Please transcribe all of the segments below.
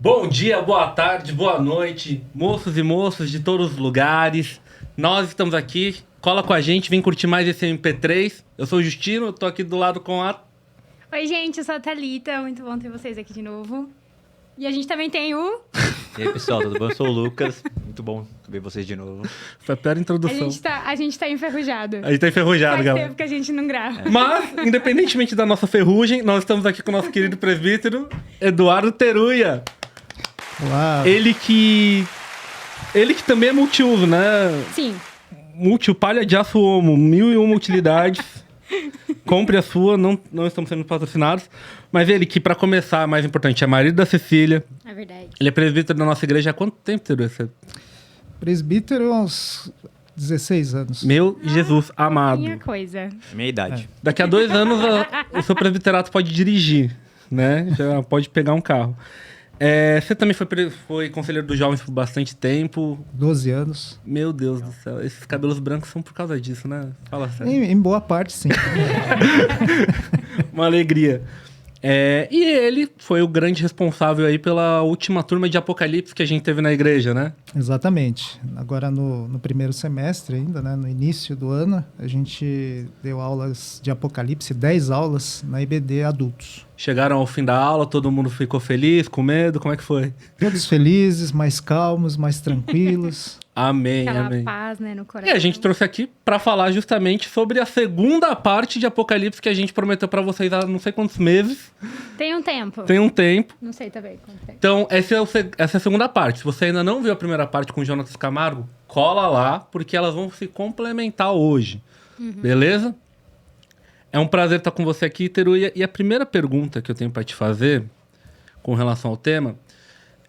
Bom dia, boa tarde, boa noite, moços e moças de todos os lugares. Nós estamos aqui, cola com a gente, vem curtir mais esse MP3. Eu sou o Justino, eu tô aqui do lado com a... Oi, gente, eu sou a Thalita, muito bom ter vocês aqui de novo. E a gente também tem o... E aí, pessoal, tudo bom? Eu sou o Lucas, muito bom ver vocês de novo. Foi a pior introdução. A gente tá enferrujado. A gente tá enferrujado, Faz galera. tempo que a gente não grava. Mas, independentemente da nossa ferrugem, nós estamos aqui com o nosso querido presbítero, Eduardo Teruya. Olá. Ele que também é multiuso, né? Sim. Multipalha de aço homo, 1001 utilidades. Compre a sua, não estamos sendo patrocinados. Mas ele que, pra começar, é mais importante, é marido da Cecília. É verdade. Ele é presbítero da nossa igreja há quanto tempo, Teruya? Presbítero há uns 16 anos. Meu Jesus amado. Minha coisa. Minha idade. Daqui a 2 anos, o seu presbiterato pode dirigir, né? Já pode pegar um carro. Você também foi conselheiro dos jovens por bastante tempo. 12 anos. Meu Deus do céu. Esses cabelos brancos são por causa disso, né? Fala sério. Em boa parte, sim. Uma alegria. E ele foi o grande responsável aí pela última turma de Apocalipse que a gente teve na igreja, né? Exatamente. Agora no primeiro semestre ainda, né, no início do ano, a gente deu aulas de Apocalipse, 10 aulas na IBD adultos. Chegaram ao fim da aula, todo mundo ficou feliz, com medo, como é que foi? Todos felizes, mais calmos, mais tranquilos. Amém, Aquela amém. paz, né, no coração. E a gente trouxe aqui pra falar justamente sobre a segunda parte de Apocalipse que a gente prometeu pra vocês há não sei quantos meses. Tem um tempo. Tem um tempo. Não sei também quanto tempo. Então, essa é a segunda parte. Se você ainda não viu a primeira parte com o Jonatas Camargo, cola lá, porque elas vão se complementar hoje. Beleza? É um prazer estar com você aqui, Teruya. E a primeira pergunta que eu tenho pra te fazer com relação ao tema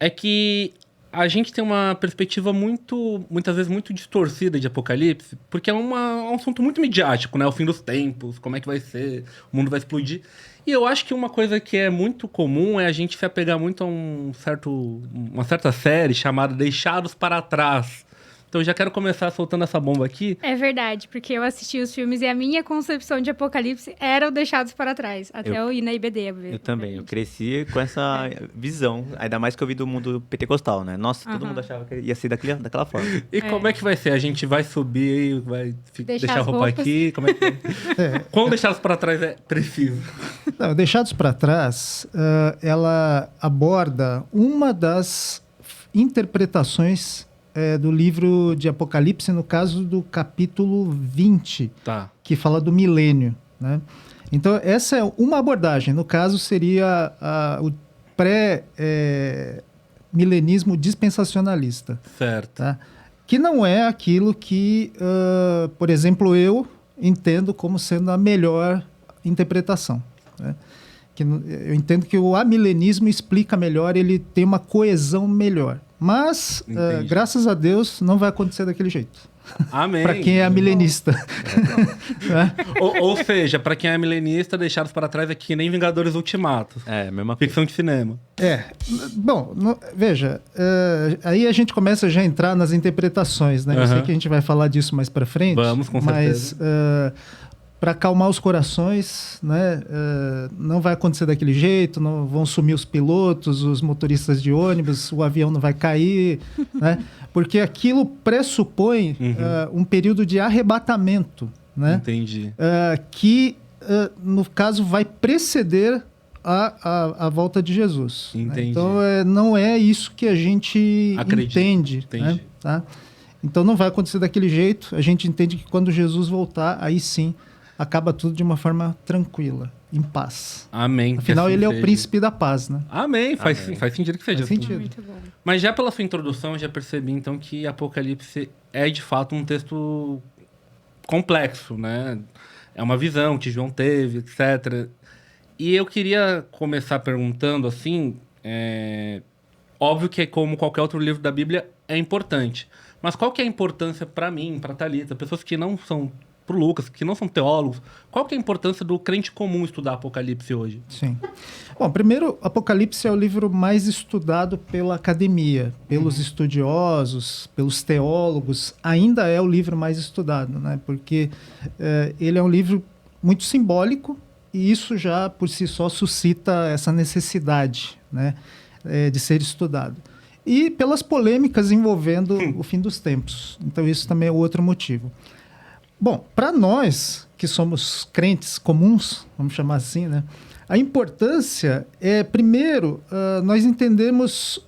é que a gente tem uma perspectiva muitas vezes muito distorcida de Apocalipse, porque é um assunto muito midiático, né? O fim dos tempos, como é que vai ser, o mundo vai explodir. E eu acho que uma coisa que é muito comum é a gente se apegar muito a uma certa série chamada Deixados para Trás. Então eu já quero começar soltando essa bomba aqui. É verdade, porque eu assisti os filmes e a minha concepção de Apocalipse era o Deixados para Trás. Até eu ir na IBD. Eu também, eu cresci com essa visão, ainda mais que eu vi do mundo pentecostal, né? Nossa, todo mundo achava que ia ser daquela forma. E como é que vai ser? A gente vai subir, vai deixar a as roupa roupas. aqui? Como é que Quando Deixados para Trás é preciso? Não, Deixados para Trás, ela aborda uma das interpretações do livro de Apocalipse, no caso do capítulo 20, Tá. que fala do milênio, né? Então, essa é uma abordagem. No caso, seria o pré-milenismo dispensacionalista. Certo. Tá? Que não é aquilo que, por exemplo, eu entendo como sendo a melhor interpretação, né? Eu entendo que o amilenismo explica melhor, ele tem uma coesão melhor. Mas, graças a Deus, não vai acontecer daquele jeito. Amém. Para quem é amilenista. Né? Ou seja, para quem é milenista, Deixados para Trás é que nem Vingadores Ultimato. É, mesma coisa. Ficção de cinema. Bom, veja, aí a gente começa já a entrar nas interpretações, né? Eu sei que a gente vai falar disso mais para frente. Vamos, com certeza. Mas para acalmar os corações, né? Não vai acontecer daquele jeito, não vão sumir os pilotos, os motoristas de ônibus, o avião não vai cair, né? Porque aquilo pressupõe um período de arrebatamento, né? Entendi. Que, no caso, vai preceder a volta de Jesus. Entendi. Né? Então, não é isso que a gente entende. Entendi. Né? Tá? Então, não vai acontecer daquele jeito. A gente entende que quando Jesus voltar, aí sim, acaba tudo de uma forma tranquila, em paz. Amém. Afinal, ele é o seja. príncipe da paz, né? Amém. Faz sentido que seja Faz assim. sentido. Muito bom. Mas já pela sua introdução, eu já percebi, então, que Apocalipse é, de fato, um texto complexo, né? É uma visão que João teve, etc. E eu queria começar perguntando, assim... Óbvio que, como qualquer outro livro da Bíblia, é importante. Mas qual que é a importância para mim, para Thalita, pessoas que não são... Pro Lucas, que não são teólogos, qual que é a importância do crente comum estudar Apocalipse hoje? Sim. Bom, primeiro, Apocalipse é o livro mais estudado pela academia, pelos estudiosos, pelos teólogos. Ainda é o livro mais estudado, né? Porque ele é um livro muito simbólico e isso já, por si só, suscita essa necessidade, né? de ser estudado. E pelas polêmicas envolvendo o fim dos tempos. Então, isso também é outro motivo. Bom, para nós que somos crentes comuns, vamos chamar assim, né? A importância é, primeiro, nós entendemos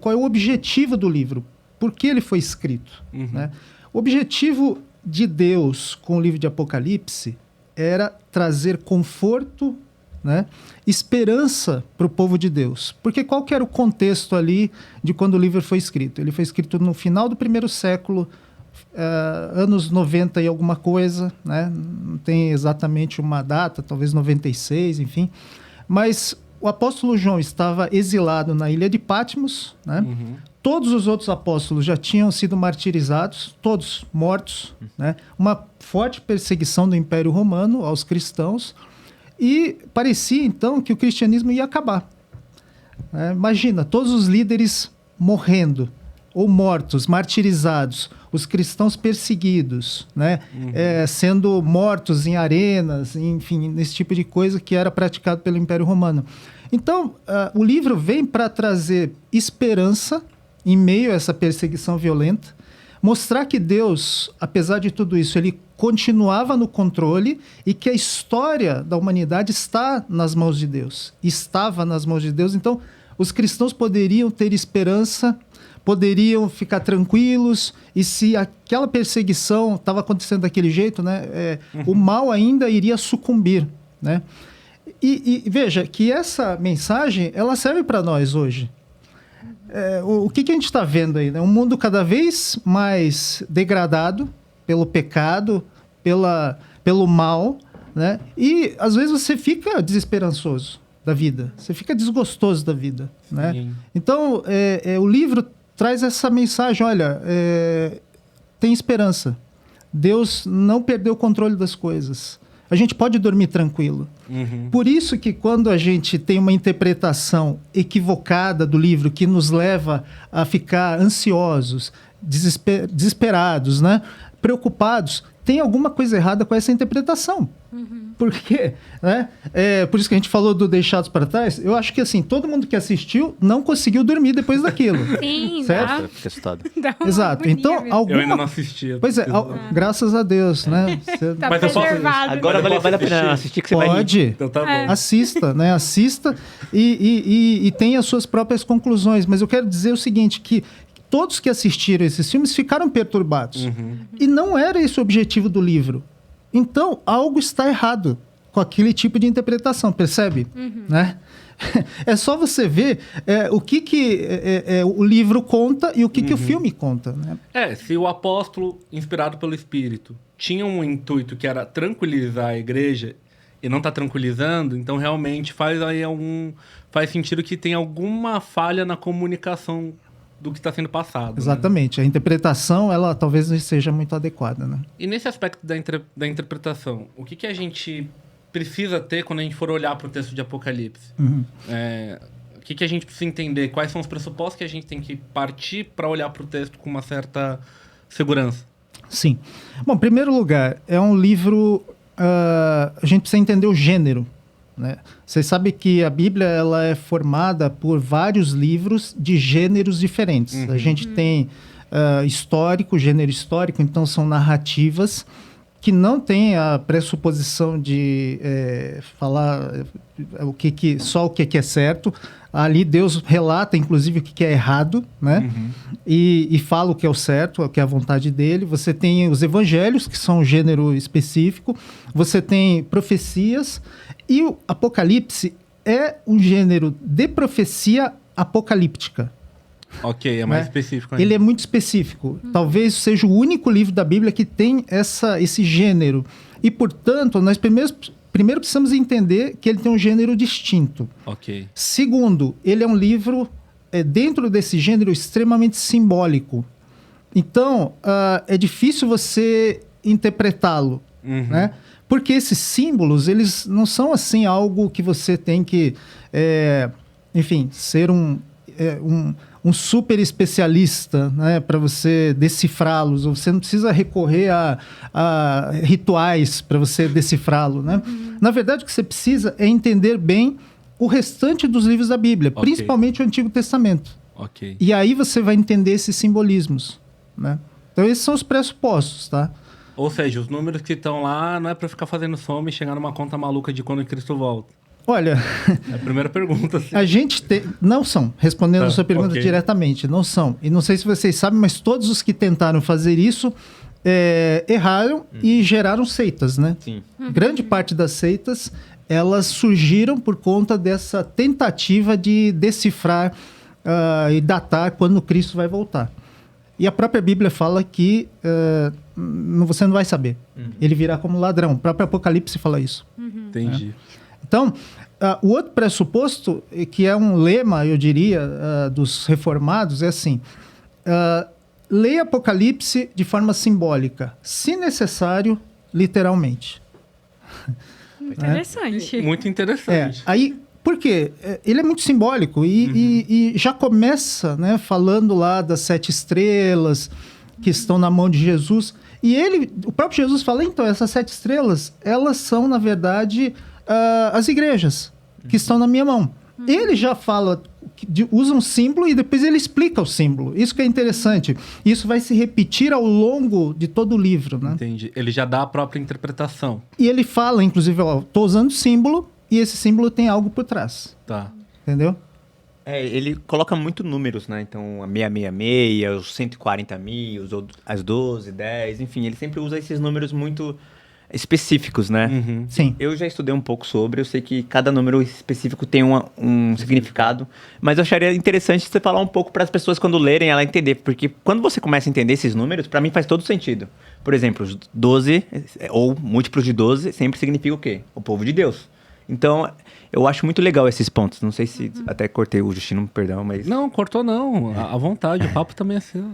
qual é o objetivo do livro, por que ele foi escrito. Né? O objetivo de Deus com o livro de Apocalipse era trazer conforto, né? Esperança para o povo de Deus. Porque qual que era o contexto ali de quando o livro foi escrito? Ele foi escrito no final do primeiro século, anos 90 e alguma coisa, né? Não tem exatamente uma data, talvez 96, enfim. Mas o apóstolo João estava exilado na ilha de Patmos, né? Todos os outros apóstolos já tinham sido martirizados, todos mortos, né? Uma forte perseguição do Império Romano aos cristãos, e parecia então que o cristianismo ia acabar. Imagina, todos os líderes morrendo, ou mortos, martirizados, os cristãos perseguidos, né? Sendo mortos em arenas, enfim, nesse tipo de coisa que era praticado pelo Império Romano. Então, o livro vem para trazer esperança em meio a essa perseguição violenta, mostrar que Deus, apesar de tudo isso, ele continuava no controle e que a história da humanidade está nas mãos de Deus, estava nas mãos de Deus. Então, os cristãos poderiam ter esperança, poderiam ficar tranquilos, e se aquela perseguição estava acontecendo daquele jeito, né, o mal ainda iria sucumbir, né? E veja que essa mensagem, ela serve para nós hoje. O que a gente está vendo aí? Né? Um mundo cada vez mais degradado pelo pecado, pelo mal, né? E às vezes você fica desesperançoso da vida, você fica desgostoso da vida, né? Então, o livro traz essa mensagem, olha, tem esperança. Deus não perdeu o controle das coisas. A gente pode dormir tranquilo. Por isso que quando a gente tem uma interpretação equivocada do livro que nos leva a ficar ansiosos, desesperados, né? Preocupados, tem alguma coisa errada com essa interpretação. Por quê? Né? Por isso que a gente falou do Deixados para Trás. Eu acho que assim, todo mundo que assistiu não conseguiu dormir depois daquilo. Sim, certo? Exato. Então, eu ainda não assisti. Pois graças a Deus, né? Você... Tá Mas eu posso... Agora vale a pena assistir que você vai rir. Pode. Então tá bom. Assista, né? Assista e tenha as suas próprias conclusões. Mas eu quero dizer o seguinte, que todos que assistiram esses filmes ficaram perturbados. E não era esse o objetivo do livro. Então, algo está errado com aquele tipo de interpretação, percebe? Né? É só você ver o que o livro conta e o que o filme conta. Né? Se o apóstolo, inspirado pelo Espírito, tinha um intuito que era tranquilizar a igreja e não está tranquilizando, então realmente faz sentido que tem alguma falha na comunicação do que está sendo passado. Exatamente. Né? A interpretação, ela talvez não seja muito adequada. Né? E nesse aspecto da interpretação, o que a gente precisa ter quando a gente for olhar para o texto de Apocalipse? O que a gente precisa entender? Quais são os pressupostos que a gente tem que partir para olhar para o texto com uma certa segurança? Sim. Bom, em primeiro lugar, é um livro... a gente precisa entender o gênero. Né? Você sabe que a Bíblia ela é formada por vários livros de gêneros diferentes. A gente tem gênero histórico, então são narrativas que não tem a pressuposição de falar só o que é certo. Ali Deus relata, inclusive, o que é errado, né? E fala o que é o certo, o que é a vontade dele. Você tem os evangelhos, que são um gênero específico. Você tem profecias. E o Apocalipse é um gênero de profecia apocalíptica. Ok, é mais específico ainda. Ele é muito específico. Talvez seja o único livro da Bíblia que tem esse gênero. E, portanto, nós primeiro precisamos entender que ele tem um gênero distinto. Ok. Segundo, ele é um livro, dentro desse gênero, extremamente simbólico. Então, é difícil você interpretá-lo, né? Porque esses símbolos, eles não são assim algo que você tem que, ser um super especialista, né, para você decifrá-los. Ou você não precisa recorrer a rituais para você decifrá-lo. Né? Na verdade, o que você precisa é entender bem o restante dos livros da Bíblia, Ok. principalmente o Antigo Testamento. Ok. E aí você vai entender esses simbolismos, né? Então esses são os pressupostos, tá? Ou seja, os números que estão lá não é pra ficar fazendo soma e chegar numa conta maluca de quando Cristo volta. Olha, É a primeira pergunta. Assim. a gente tem... Não são, respondendo Tá, a sua pergunta ok. diretamente, não são. E não sei se vocês sabem, mas todos os que tentaram fazer isso erraram e geraram seitas, né? Sim. Grande parte das seitas, elas surgiram por conta dessa tentativa de decifrar e datar quando Cristo vai voltar. E a própria Bíblia fala que você não vai saber. Ele virá como ladrão. O próprio Apocalipse fala isso. Entendi. Então, o outro pressuposto, que é um lema, eu diria, dos reformados, é assim: leia Apocalipse de forma simbólica, se necessário, literalmente. Interessante. Muito interessante. Aí, por quê? Ele é muito simbólico e já começa, né, falando lá das 7 estrelas que estão na mão de Jesus. E o próprio Jesus fala, então, essas 7 estrelas, elas são, na verdade, as igrejas que estão na minha mão. Ele já fala, usa um símbolo e depois ele explica o símbolo. Isso que é interessante. Isso vai se repetir ao longo de todo o livro, né? Entendi. Ele já dá a própria interpretação. E ele fala, inclusive, estou usando símbolo e esse símbolo tem algo por trás. Tá. Entendeu? Ele coloca muito números, né? Então, a 666, os 140 mil, as 12, 10, enfim, ele sempre usa esses números muito específicos, né? Uhum. Sim. Eu já estudei um pouco sobre, eu sei que cada número específico tem um significado, mas eu acharia interessante você falar um pouco para as pessoas quando lerem, ela entender, porque quando você começa a entender esses números, para mim faz todo sentido. Por exemplo, os 12, ou múltiplos de 12, sempre significa o quê? O povo de Deus. Então, eu acho muito legal esses pontos. Não sei se até cortei o Justino, perdão, mas... Não, cortou não. À vontade, o papo também é seu.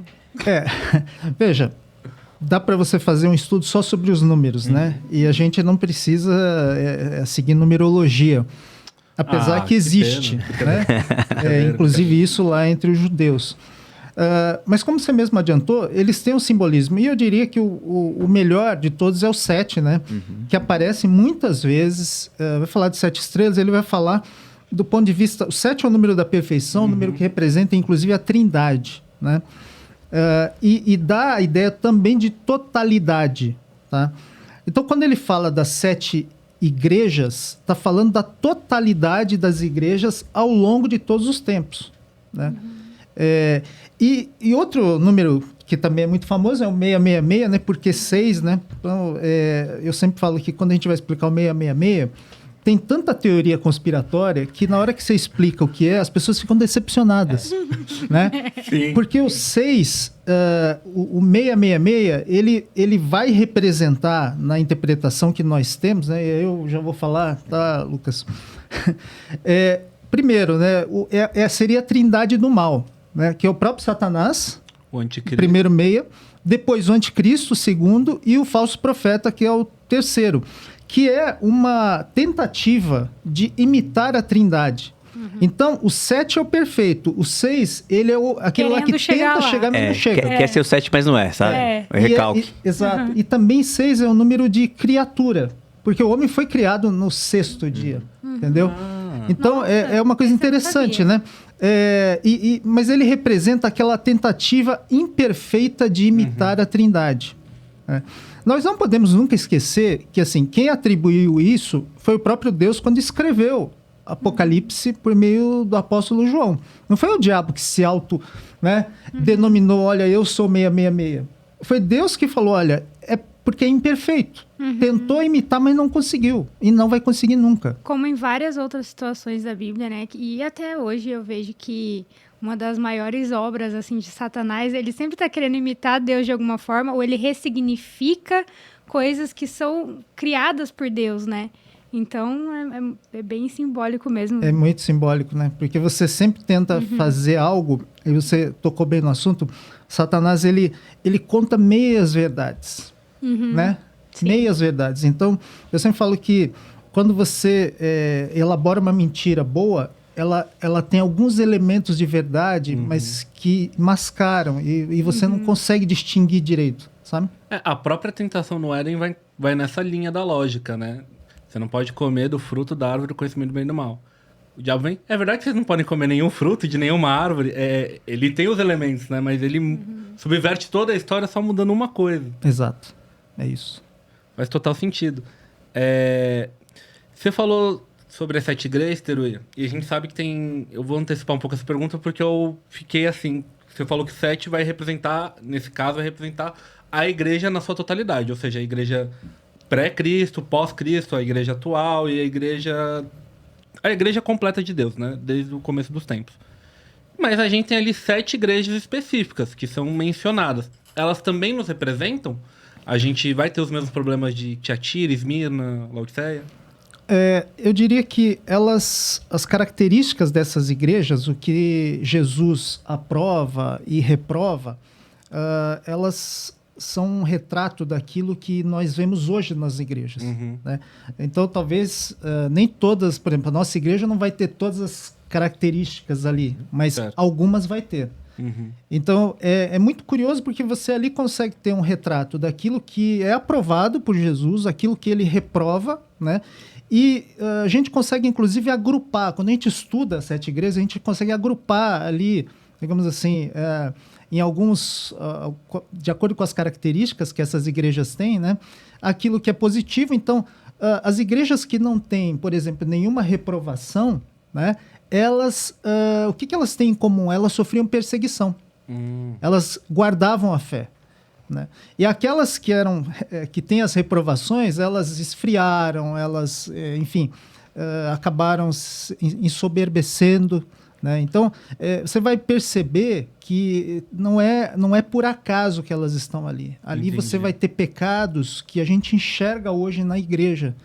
Veja, dá para você fazer um estudo só sobre os números, né? E a gente não precisa seguir numerologia. Apesar que existe, pena. né? Inclusive isso lá entre os judeus. Mas como você mesmo adiantou, eles têm um simbolismo. E eu diria que o melhor de todos é o 7, né? Que aparece muitas vezes. Vai falar de 7 estrelas, ele vai falar do ponto de vista... O 7 é o número da perfeição, o número que representa, inclusive, a trindade, né? E dá a ideia também de totalidade, tá? Então, quando ele fala das 7 igrejas, está falando da totalidade das igrejas ao longo de todos os tempos, né? E outro número que também é muito famoso é o 666, né? Porque 6, né? Então, eu sempre falo que quando a gente vai explicar o 666, tem tanta teoria conspiratória que na hora que você explica o que é, as pessoas ficam decepcionadas, né? Sim. Porque o 6, o 666, ele vai representar na interpretação que nós temos, né? Eu já vou falar, tá, Lucas? Primeiro, né? Seria a trindade do mal, né? Que é o próprio Satanás, O anticristo. primeiro 6, depois o anticristo, o segundo, e o falso profeta, que é o terceiro, que é uma tentativa de imitar a trindade. Então, o 7 é o perfeito, o 6, ele é aquele lá que Querendo chegar tenta lá. chegar, mas não chega. Quer ser o 7, mas não é, sabe? O recalque. Exato. E também 6 é o número de criatura, porque o homem foi criado no 6º dia, entendeu? Então, Nossa, é uma coisa isso eu não interessante, sabia. né? Mas ele representa aquela tentativa imperfeita de imitar a trindade, né? Nós não podemos nunca esquecer que, assim, quem atribuiu isso foi o próprio Deus quando escreveu Apocalipse por meio do apóstolo João. Não foi o diabo que se denominou, olha, eu sou 666. Foi Deus que falou, olha, é porque é imperfeito. Tentou imitar, mas não conseguiu. E não vai conseguir nunca. Como em várias outras situações da Bíblia, né? E até hoje eu vejo que uma das maiores obras, assim, de Satanás, ele sempre está querendo imitar Deus de alguma forma, ou ele ressignifica coisas que são criadas por Deus, né? Então, é bem simbólico mesmo. É muito simbólico, né? Porque você sempre tenta fazer algo, e você tocou bem no assunto, Satanás, ele conta meias verdades, né? Sim. Meias verdades. Então, eu sempre falo que quando você elabora uma mentira boa, ela tem alguns elementos de verdade, mas que mascaram, e você não consegue distinguir direito, sabe? A própria tentação no Éden vai nessa linha da lógica, né? Você não pode comer do fruto da árvore do conhecimento do bem e do mal. o diabo vem. É verdade que vocês não podem comer nenhum fruto de nenhuma árvore. Ele tem os elementos, né? Mas ele subverte toda a história só mudando uma coisa. Exato. É isso. Faz total sentido. Você falou sobre as 7 igrejas, Teruya, e a gente sabe que tem... Eu vou antecipar um pouco essa pergunta porque eu fiquei assim... Você falou que 7 vai representar, nesse caso, vai representar a igreja na sua totalidade. Ou seja, a igreja pré-Cristo, pós-Cristo, a igreja atual e a igreja completa de Deus, né? Desde o começo dos tempos. Mas a gente tem ali 7 igrejas específicas que são mencionadas. Elas também nos representam? A gente vai ter os mesmos problemas de Tiatira, Esmirna, Laodiceia? Eu diria que as características dessas igrejas, o que Jesus aprova e reprova, elas são um retrato daquilo que nós vemos hoje nas igrejas. Né? Então, talvez nem todas, por exemplo, a nossa igreja não vai ter todas as características ali, mas certo. Algumas vai ter. Então, é muito curioso porque você ali consegue ter um retrato daquilo que é aprovado por Jesus, aquilo que ele reprova, né? E a gente consegue, inclusive, agrupar. Quando a gente estuda as 7 igrejas, a gente consegue agrupar ali, digamos assim, em alguns, de acordo com as características que essas igrejas têm, né? Aquilo que é positivo. Então, as igrejas que não têm, por exemplo, nenhuma reprovação, né? Elas, o que elas têm em comum? Elas sofriam perseguição. Elas guardavam a fé. Né? E aquelas que têm as reprovações, elas esfriaram, elas, enfim, acabaram ensoberbecendo. Né? Então, você vai perceber que não é por acaso que elas estão ali. Ali Entendi. você vai ter pecados que a gente enxerga hoje na igreja.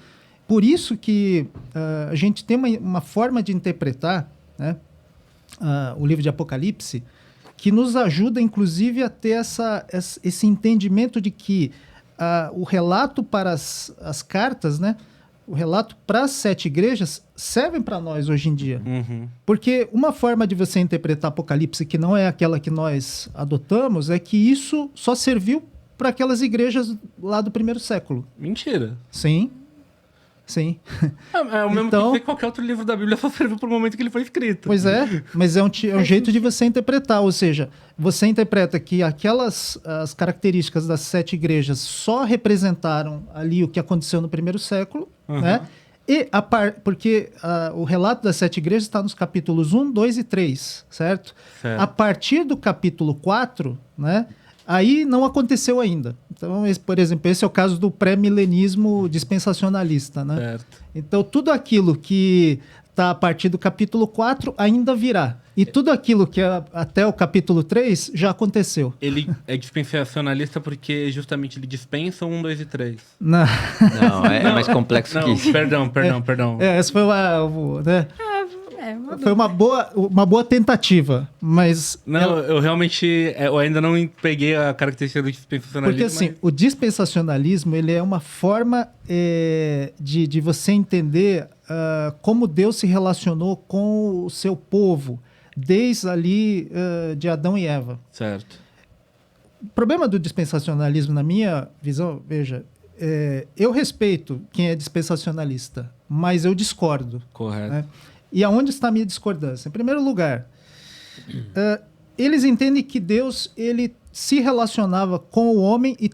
Por isso que a gente tem uma forma de interpretar, né, o livro de Apocalipse, que nos ajuda, inclusive, a ter esse entendimento de que o relato para as cartas, né, o relato para as 7 igrejas, servem para nós hoje em dia. Porque uma forma de você interpretar Apocalipse, que não é aquela que nós adotamos, é que isso só serviu para aquelas igrejas lá do primeiro século. Mentira. Sim. Sim. É o mesmo Então, que qualquer outro livro da Bíblia só serviu para o momento que ele foi escrito. Pois é, mas é um jeito de você interpretar, ou seja, você interpreta que as características das 7 igrejas só representaram ali o que aconteceu no primeiro século, né? E porque o relato das 7 igrejas está nos capítulos 1, 2 e 3, certo? A partir do capítulo 4, né? Aí não aconteceu ainda. Então, por exemplo, esse é o caso do pré-milenismo dispensacionalista, né? Certo. Então, tudo aquilo que está a partir do capítulo 4 ainda virá. E tudo aquilo que é até o capítulo 3 já aconteceu. Ele é dispensacionalista porque justamente ele dispensa 1, 2 e 3. Não, Não, é mais complexo que isso. Perdão. essa foi né? Foi uma boa tentativa, mas... Não, eu realmente eu ainda não peguei a característica do dispensacionalismo. Porque assim, o dispensacionalismo ele é uma forma de você entender como Deus se relacionou com o seu povo, desde ali de Adão e Eva. Certo. O problema do dispensacionalismo, na minha visão, veja, eu respeito quem é dispensacionalista, mas eu discordo. Correto. Né? E aonde está a minha discordância? Em primeiro lugar, eles entendem que Deus ele se relacionava com o homem e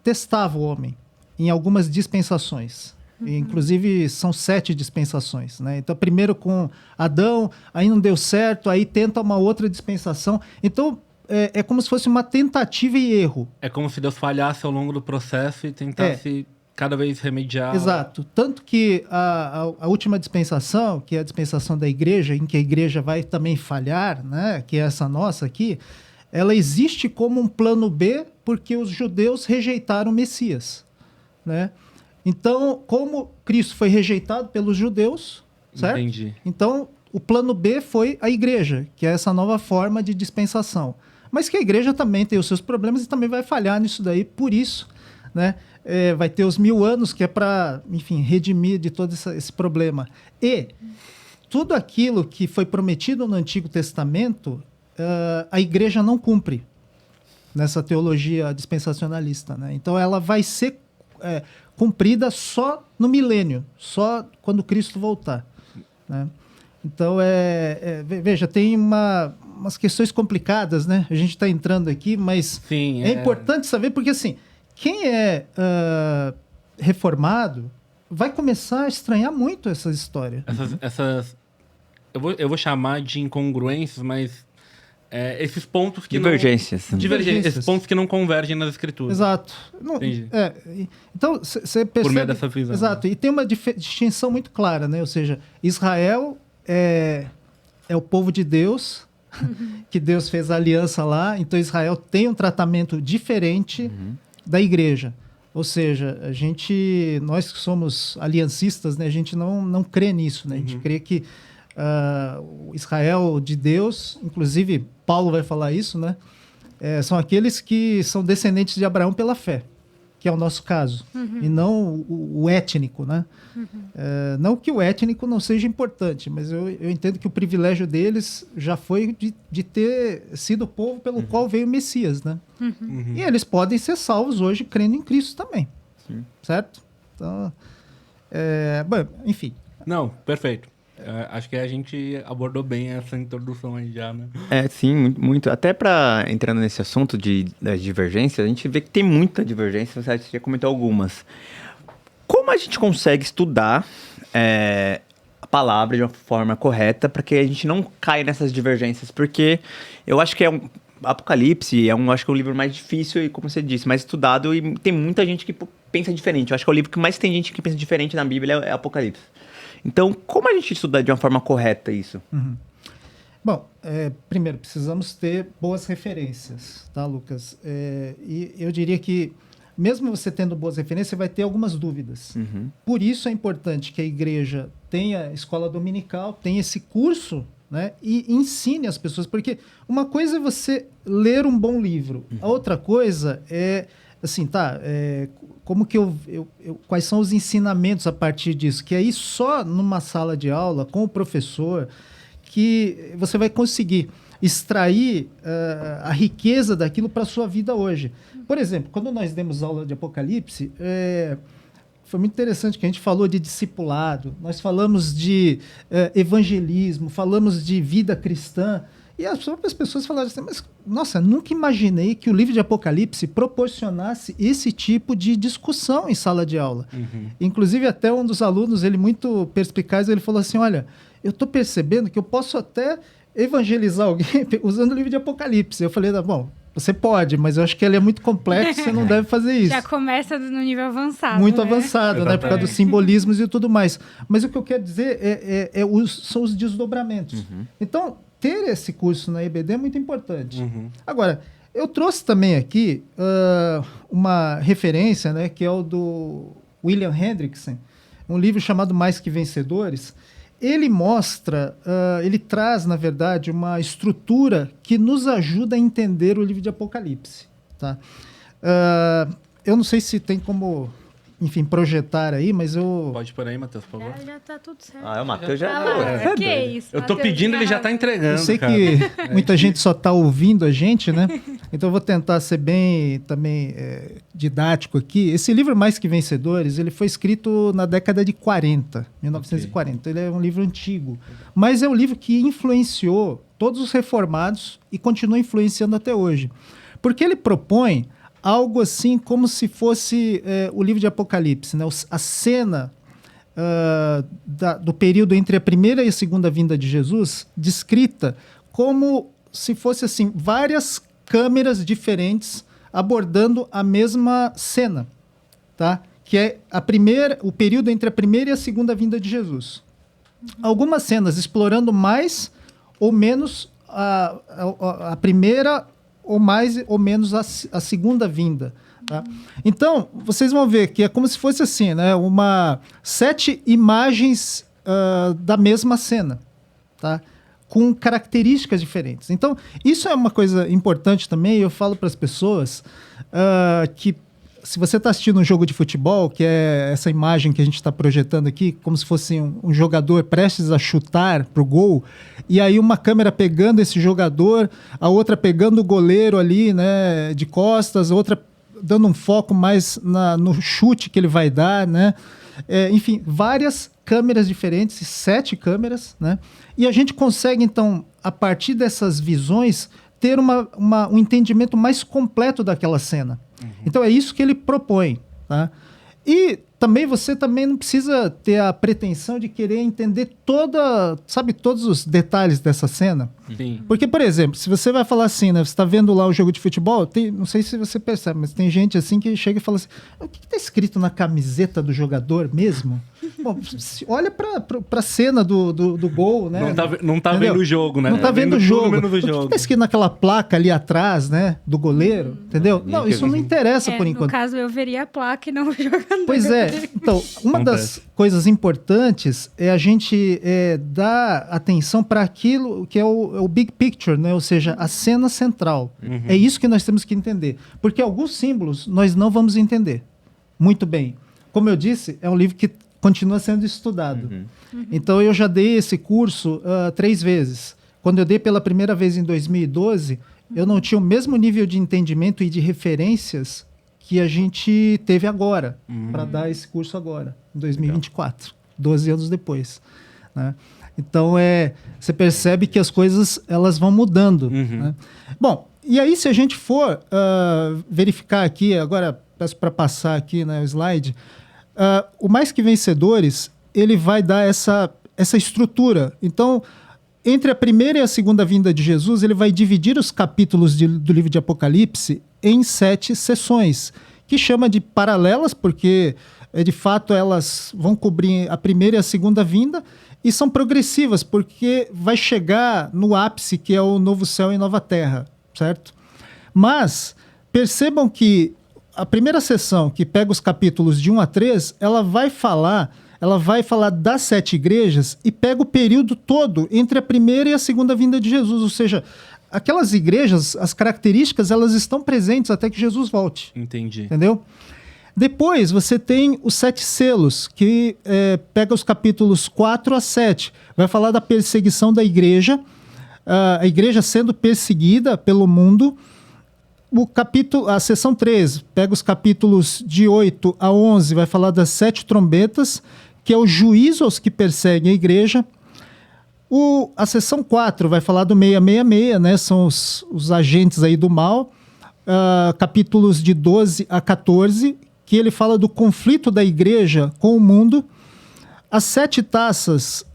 testava o homem em algumas dispensações. Inclusive, são 7 dispensações. Né? Então, primeiro com Adão, aí não deu certo, aí tenta uma outra dispensação. Então, é como se fosse uma tentativa e erro. É como se Deus falhasse ao longo do processo e tentasse cada vez remediar. Exato. Tanto que a última dispensação, que é a dispensação da igreja, em que a igreja vai também falhar, né, que é essa nossa aqui, ela existe como um plano B porque os judeus rejeitaram o Messias. Né? Então, como Cristo foi rejeitado pelos judeus, certo? Entendi. Então, o plano B foi a igreja, que é essa nova forma de dispensação. Mas que a igreja também tem os seus problemas e também vai falhar nisso daí, por isso, né? Vai ter os 1000 anos, que é para, enfim, redimir de todo esse problema. E tudo aquilo que foi prometido no Antigo Testamento, a igreja não cumpre nessa teologia dispensacionalista. Né? Então, ela vai ser cumprida só no milênio, só quando Cristo voltar. Né? Então, veja, tem umas questões complicadas, né? A gente está entrando aqui, mas Sim, é importante saber, porque assim, quem é reformado vai começar a estranhar muito essas histórias. Eu vou chamar de incongruências, mas esses pontos que Divergências. Esses pontos que não convergem nas escrituras. Exato. Entendi. Então, você percebe... Por meio dessa visão. Exato. E tem uma distinção muito clara, né? Ou seja, Israel é o povo de Deus, que Deus fez a aliança lá, então Israel tem um tratamento diferente da igreja. Ou seja, nós que somos aliancistas, né, a gente não crê nisso, né? A gente crê que o Israel de Deus, inclusive Paulo vai falar isso, né? São aqueles que são descendentes de Abraão pela fé, que é o nosso caso, e não o étnico, né? Não que o étnico não seja importante, mas eu entendo que o privilégio deles já foi de ter sido o povo pelo qual veio o Messias, né? E eles podem ser salvos hoje crendo em Cristo também, certo? Então, bom, enfim. Não, perfeito. Acho que a gente abordou bem essa introdução aí já, né? Sim, muito. Até para entrando nesse assunto das divergências, a gente vê que tem muita divergência, você já comentou algumas. Como a gente consegue estudar a palavra de uma forma correta para que a gente não caia nessas divergências? Porque eu acho que Apocalipse acho que é o livro mais difícil e, como você disse, mais estudado, e tem muita gente que pensa diferente. Eu acho que é o livro que mais tem gente que pensa diferente na Bíblia é Apocalipse. Então, como a gente estuda de uma forma correta isso? Bom, primeiro, precisamos ter boas referências, tá, Lucas? E eu diria que, mesmo você tendo boas referências, você vai ter algumas dúvidas. Por isso é importante que a igreja tenha escola dominical, tenha esse curso, né, e ensine as pessoas. Porque uma coisa é você ler um bom livro, a outra coisa é, assim, como que quais são os ensinamentos a partir disso? Que aí só numa sala de aula, com o professor, que você vai conseguir extrair a riqueza daquilo para a sua vida hoje. Por exemplo, quando nós demos aula de Apocalipse, foi muito interessante que a gente falou de discipulado, nós falamos de evangelismo, falamos de vida cristã, e as próprias pessoas falaram assim, mas, nossa, nunca imaginei que o livro de Apocalipse proporcionasse esse tipo de discussão em sala de aula. Inclusive, até um dos alunos, ele muito perspicaz, ele falou assim, olha, eu estou percebendo que eu posso até evangelizar alguém usando o livro de Apocalipse. Eu falei, bom, você pode, mas eu acho que ele é muito complexo, você não deve fazer isso. Já começa no nível avançado. Muito né? avançado, né? Por causa dos simbolismos e tudo mais. Mas o que eu quero dizer são os desdobramentos. Então, ter esse curso na EBD é muito importante. Agora, eu trouxe também aqui uma referência, né, que é o do William Hendrickson, um livro chamado Mais Que Vencedores. Ele mostra, ele traz, na verdade, uma estrutura que nos ajuda a entender o livro de Apocalipse. Tá? Eu não sei se tem como, enfim, projetar aí, mas eu... Pode por aí, Matheus, por favor. Já tá tudo certo. O Matheus já... Que isso, Eu tô Matheus, pedindo, ele já tá entregando, Eu sei cara. que muita gente só está ouvindo a gente, né? Então eu vou tentar ser bem também didático aqui. Esse livro Mais Que Vencedores, ele foi escrito na década de 40, 1940. Ele é um livro antigo, mas é um livro que influenciou todos os reformados e continua influenciando até hoje. Porque ele propõe algo assim como se fosse o livro de Apocalipse, né? A cena do período entre a primeira e a segunda vinda de Jesus, descrita como se fosse assim, várias câmeras diferentes abordando a mesma cena, tá? Que é o período entre a primeira e a segunda vinda de Jesus. Algumas cenas explorando mais ou menos a primeira ou mais ou menos a segunda vinda. Tá? Então, vocês vão ver que é como se fosse assim, né? 7 imagens da mesma cena, tá? Com características diferentes. Então, isso é uma coisa importante também. Eu falo para as pessoas que se você está assistindo um jogo de futebol, que é essa imagem que a gente está projetando aqui, como se fosse um jogador prestes a chutar para o gol, e aí uma câmera pegando esse jogador, a outra pegando o goleiro ali, né, de costas, a outra dando um foco mais no chute que ele vai dar, né? enfim, várias câmeras diferentes, 7 câmeras, né? E a gente consegue, então, a partir dessas visões, ter um entendimento mais completo daquela cena. Então é isso que ele propõe, tá? E também você também não precisa ter a pretensão de querer entender todos os detalhes dessa cena. Sim. Porque, por exemplo, se você vai falar assim, né? Você está vendo lá o jogo de futebol, não sei se você percebe, mas tem gente assim que chega e fala assim, o que está escrito na camiseta do jogador mesmo? Bom, olha para a cena do gol, né? Não tá vendo o jogo, né? Não tá vendo o jogo. Menos o O que jogo. está escrito naquela placa ali atrás, né? Do goleiro, entendeu? Não, isso não interessa por enquanto. No caso, eu veria a placa e não o jogador. Pois é. Então, uma das coisas importantes é a gente dar atenção para aquilo que é o big picture, né? Ou seja, a cena central. É isso que nós temos que entender. Porque alguns símbolos nós não vamos entender muito bem. Como eu disse, é um livro que continua sendo estudado. Então, eu já dei esse curso 3 vezes. Quando eu dei pela primeira vez em 2012, eu não tinha o mesmo nível de entendimento e de referências que a gente teve agora, para dar esse curso agora, em 2024, 12 anos depois, né? Então, você percebe que as coisas elas vão mudando. Né? Bom, e aí se a gente for verificar aqui, agora peço para passar aqui, né, o slide, o Mais Que Vencedores, ele vai dar essa estrutura. Então, entre a primeira e a segunda vinda de Jesus, ele vai dividir os capítulos do livro de Apocalipse em 7 sessões, que chama de paralelas, porque, de fato, elas vão cobrir a primeira e a segunda vinda, e são progressivas, porque vai chegar no ápice, que é o novo céu e nova terra, certo? Mas, percebam que a primeira sessão, que pega os capítulos de 1 a 3, ela vai falar das 7 igrejas e pega o período todo entre a primeira e a segunda vinda de Jesus. Ou seja, aquelas igrejas, as características, elas estão presentes até que Jesus volte. Entendi. Entendeu? Depois você tem os 7 selos, que pega os capítulos 4 a 7. Vai falar da perseguição da igreja, a igreja sendo perseguida pelo mundo. A seção 3 pega os capítulos de 8 a 11, vai falar das 7 trombetas, que é o juízo aos que perseguem a igreja. A seção 4 vai falar do 666, né? São os agentes aí do mal. Capítulos de 12 a 14, que ele fala do conflito da igreja com o mundo. As 7 taças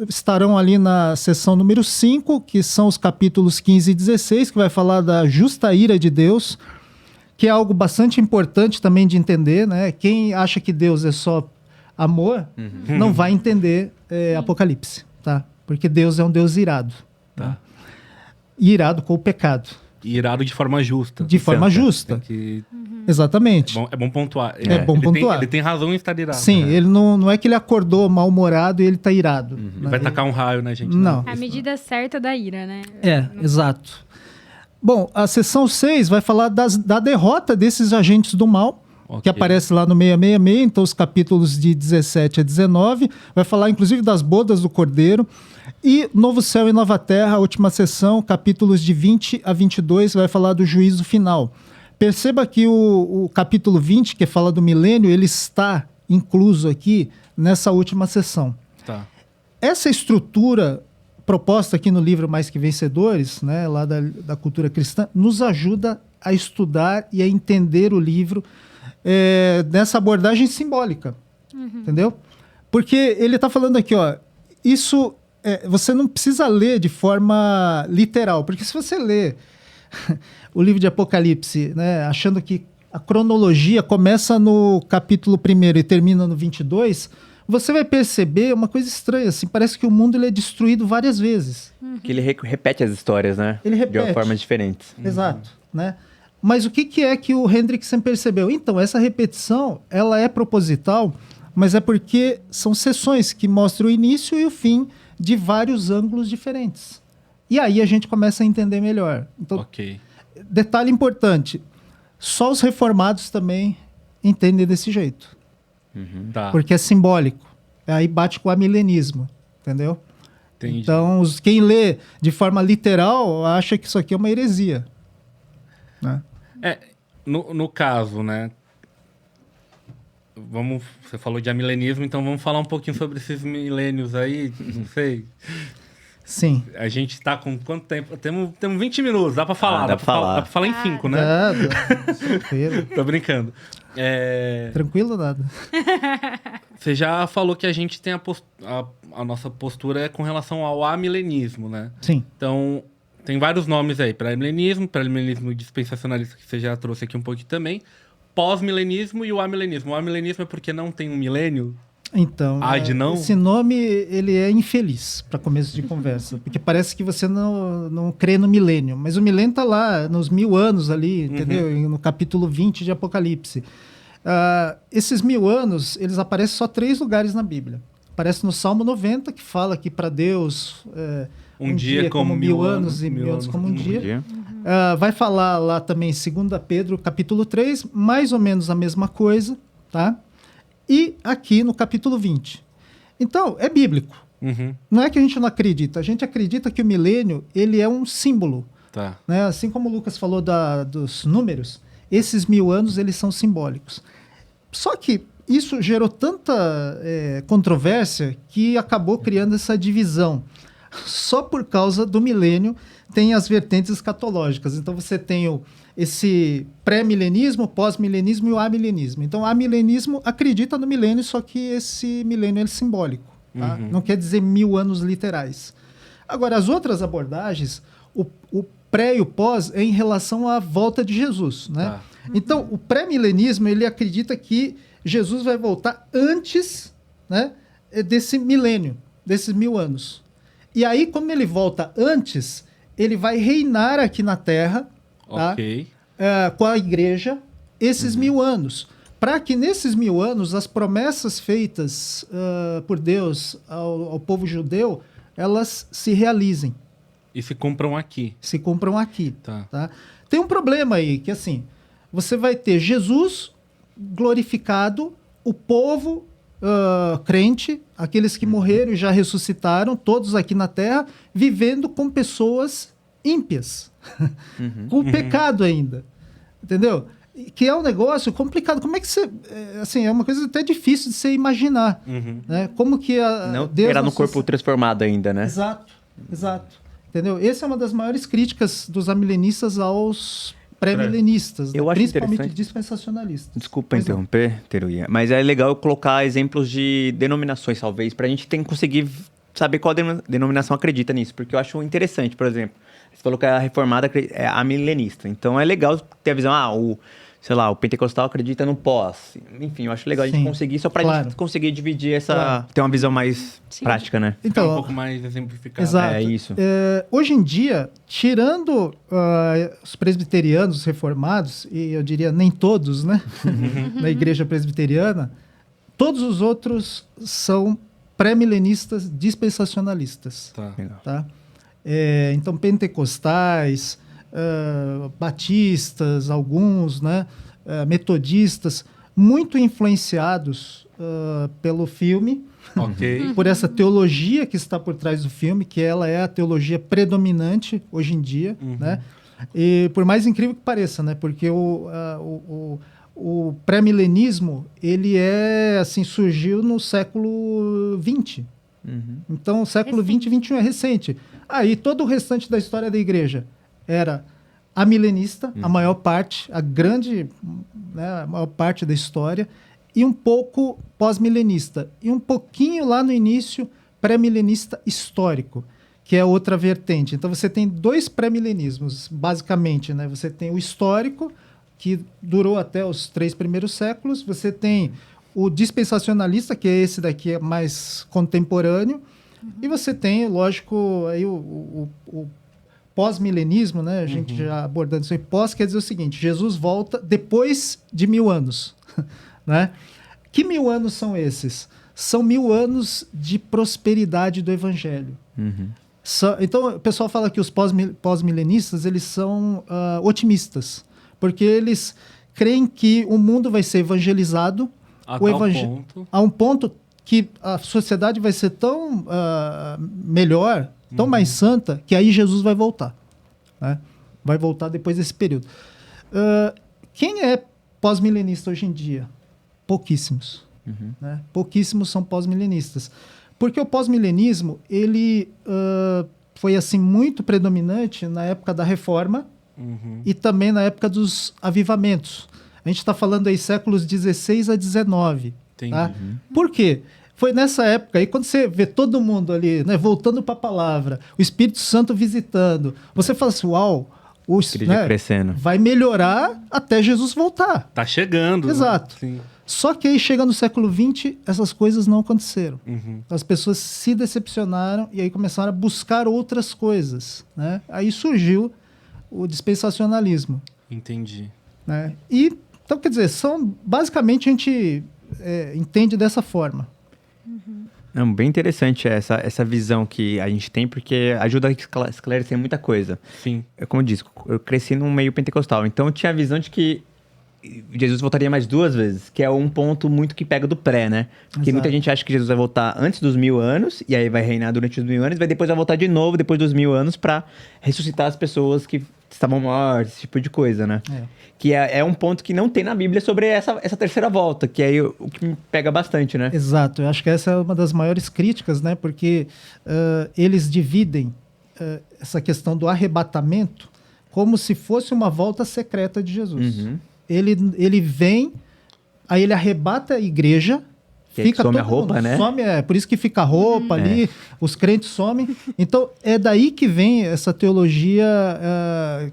estarão ali na seção número 5, que são os capítulos 15 e 16, que vai falar da justa ira de Deus, que é algo bastante importante também de entender, né? Quem acha que Deus é só amor, não vai entender Apocalipse, tá? Porque Deus é um Deus irado. Tá. E irado com o pecado. E irado de forma justa. De forma justa. Exatamente. É bom pontuar. É bom pontuar. Ele tem razão em estar irado. Sim, né? ele não é que ele acordou mal-humorado e ele tá irado. Né? Vai tacar um raio na gente. Não. A medida certa da ira, né? Exato. Bom, a seção 6 vai falar da derrota desses agentes do mal, que aparece lá no 666, então os capítulos de 17 a 19, vai falar inclusive das bodas do Cordeiro, e Novo Céu e Nova Terra, a última sessão, capítulos de 20 a 22, vai falar do juízo final. Perceba que o capítulo 20, que fala do milênio, ele está incluso aqui nessa última sessão. Tá. Essa estrutura proposta aqui no livro Mais Que Vencedores, né, lá da cultura cristã, nos ajuda a estudar e a entender o livro nessa abordagem simbólica, entendeu? Porque ele está falando aqui, ó, isso você não precisa ler de forma literal, porque se você lê o livro de Apocalipse, né, achando que a cronologia começa no capítulo 1 e termina no 22, você vai perceber uma coisa estranha, assim, parece que o mundo ele é destruído várias vezes. Que ele repete as histórias, né? Ele repete. De formas diferentes. Exato, né? Mas o que é que o Hendrickson percebeu? Então, essa repetição, ela é proposital, mas é porque são sessões que mostram o início e o fim de vários ângulos diferentes. E aí a gente começa a entender melhor. Então, detalhe importante, só os reformados também entendem desse jeito. Tá. Porque é simbólico. Aí bate com o amilenismo, entendeu? Entendi. Então, quem lê de forma literal acha que isso aqui é uma heresia. Né? No caso, né? Você falou de amilenismo, então vamos falar um pouquinho sobre esses milênios aí, não sei. Sim. A gente tá com quanto tempo? Temos 20 minutos, dá pra falar. Dá pra falar. Dá pra falar em 5, né? Nada. Tranquilo. Tô brincando. Tranquilo, nada. Você já falou que a gente tem a nossa postura é com relação ao amilenismo, né? Sim. Então, tem vários nomes aí. Pré-milenismo dispensacionalista, que você já trouxe aqui um pouquinho também. Pós-milenismo e o amilenismo. O amilenismo é porque não tem um milênio? Então, Não? esse nome ele é infeliz para começo de conversa, porque parece que você não crê no milênio, mas o milênio está lá nos 1000 anos ali, entendeu? No capítulo 20 de Apocalipse. Esses 1000 anos, eles aparecem só 3 lugares na Bíblia. Aparece no Salmo 90, que fala que para Deus um dia como 1000 anos e 1000 anos como um dia. Uhum. Vai falar lá também 2 Pedro, capítulo 3, mais ou menos a mesma coisa, tá? E aqui no capítulo 20. Então, é bíblico. Uhum. Não é que a gente não acredita. A gente acredita que o milênio, ele é um símbolo. Tá. Né? Assim como o Lucas falou dos números, esses 1000 anos, eles são simbólicos. Só que isso gerou tanta controvérsia que acabou criando essa divisão. Só por causa do milênio tem as vertentes escatológicas. Então você tem esse pré-milenismo, pós-milenismo e o amilenismo. Então o amilenismo acredita no milênio, só que esse milênio é simbólico. Tá? Uhum. Não quer dizer 1000 anos literais. Agora, as outras abordagens, o pré e o pós é em relação à volta de Jesus. Né? Tá. Então o pré-milenismo, ele acredita que Jesus vai voltar antes, né, desse milênio, desses 1000 anos. E aí, como ele volta antes, ele vai reinar aqui na Terra, tá? Ok. Com a igreja, esses 1000 anos. Para que nesses 1000 anos, as promessas feitas por Deus ao povo judeu, elas se realizem. E se cumpram aqui. Se cumpram aqui. Tá. Tá? Tem um problema aí, que assim, você vai ter Jesus glorificado, o povo crente, aqueles que morreram e já ressuscitaram, todos aqui na Terra, vivendo com pessoas ímpias, com pecado ainda, entendeu? Que é um negócio complicado. Como é que você... assim, é uma coisa até difícil de você imaginar. Né? Como que Não Deus terá no corpo transformado ainda, né? Exato. Entendeu? Essa é uma das maiores críticas dos amilenistas aos pré-milenistas, Eu né? acho Principalmente interessante. dispensacionalistas. Desculpa Pois interromper, Teruia, mas é legal eu colocar exemplos de denominações, talvez, para a gente conseguir saber qual denominação acredita nisso, porque eu acho interessante, por exemplo, você falou que a reformada é amilenista, então é legal ter a visão, o pentecostal acredita no pós, enfim, eu acho legal a gente Sim, conseguir, só para a claro. gente conseguir dividir essa, Claro. ter uma visão mais Sim. prática, né? Ficar um Então, pouco mais exemplificado. exato. É isso. Hoje em dia, tirando os presbiterianos reformados, e eu diria nem todos, né? Na igreja presbiteriana, todos os outros são pré-milenistas dispensacionalistas. Tá. Legal. Tá? Então, pentecostais, batistas, alguns, né? Metodistas, muito influenciados pelo filme, Ok. por essa teologia que está por trás do filme, que ela é a teologia predominante hoje em dia, né? E por mais incrível que pareça, né? Porque o pré-milenismo, ele surgiu no século XX. Então, o século XX e XXI é recente. Aí, todo o restante da história da igreja era amilenista, a maior parte, a maior parte da história, e um pouco pós-milenista. E um pouquinho lá no início, pré-milenista histórico, que é outra vertente. Então, você tem 2 pré-milenismos, basicamente. Né? Você tem o histórico, que durou até os 3 primeiros séculos. Você tem o dispensacionalista, que é esse daqui, é mais contemporâneo. E você tem, lógico, aí o pós-milenismo, né? A gente já abordando isso aí. Pós quer dizer o seguinte: Jesus volta depois de 1000 anos. Né? Que 1000 anos são esses? São 1000 anos de prosperidade do evangelho. Então, o pessoal fala que os pós-milenistas, eles são otimistas, porque eles creem que o mundo vai ser evangelizado a um ponto que a sociedade vai ser tão melhor, tão mais santa, que aí Jesus vai voltar. Né? Vai voltar depois desse período. Quem é pós-milenista hoje em dia? Pouquíssimos. Né? Pouquíssimos são pós-milenistas. Porque o pós-milenismo, ele foi assim muito predominante na época da Reforma e também na época dos avivamentos. A gente está falando aí séculos 16 a 19. Tá? Por quê? Foi nessa época aí, quando você vê todo mundo ali, né, voltando para a palavra, o Espírito Santo visitando, você fala assim, uau, crescendo. Vai melhorar até Jesus voltar. Tá chegando. Exato. Sim. Só que aí, chega no século XX, essas coisas não aconteceram. As pessoas se decepcionaram e aí começaram a buscar outras coisas. Né? Aí surgiu o dispensacionalismo. Entendi. Né? E, então, quer dizer, basicamente a gente entende dessa forma. Não, bem interessante essa visão que a gente tem, porque ajuda a esclarecer muita coisa. Sim. Como eu disse, eu cresci num meio pentecostal, então eu tinha a visão de que Jesus voltaria mais 2 vezes, que é um ponto muito que pega do pré, né? Porque muita gente acha que Jesus vai voltar antes dos 1000 anos, e aí vai reinar durante os 1000 anos, e depois vai voltar de novo depois dos 1000 anos para ressuscitar as pessoas que estavam mortas, esse tipo de coisa, né? Que é um ponto que não tem na Bíblia sobre essa terceira volta, que é o que me pega bastante, né? Exato, eu acho que essa é uma das maiores críticas, né? Porque eles dividem essa questão do arrebatamento como se fosse uma volta secreta de Jesus. Ele vem, aí ele arrebata a igreja, fica some todo a roupa, mundo, né? Some, por isso que fica a roupa ali, os crentes somem. Então, é daí que vem essa teologia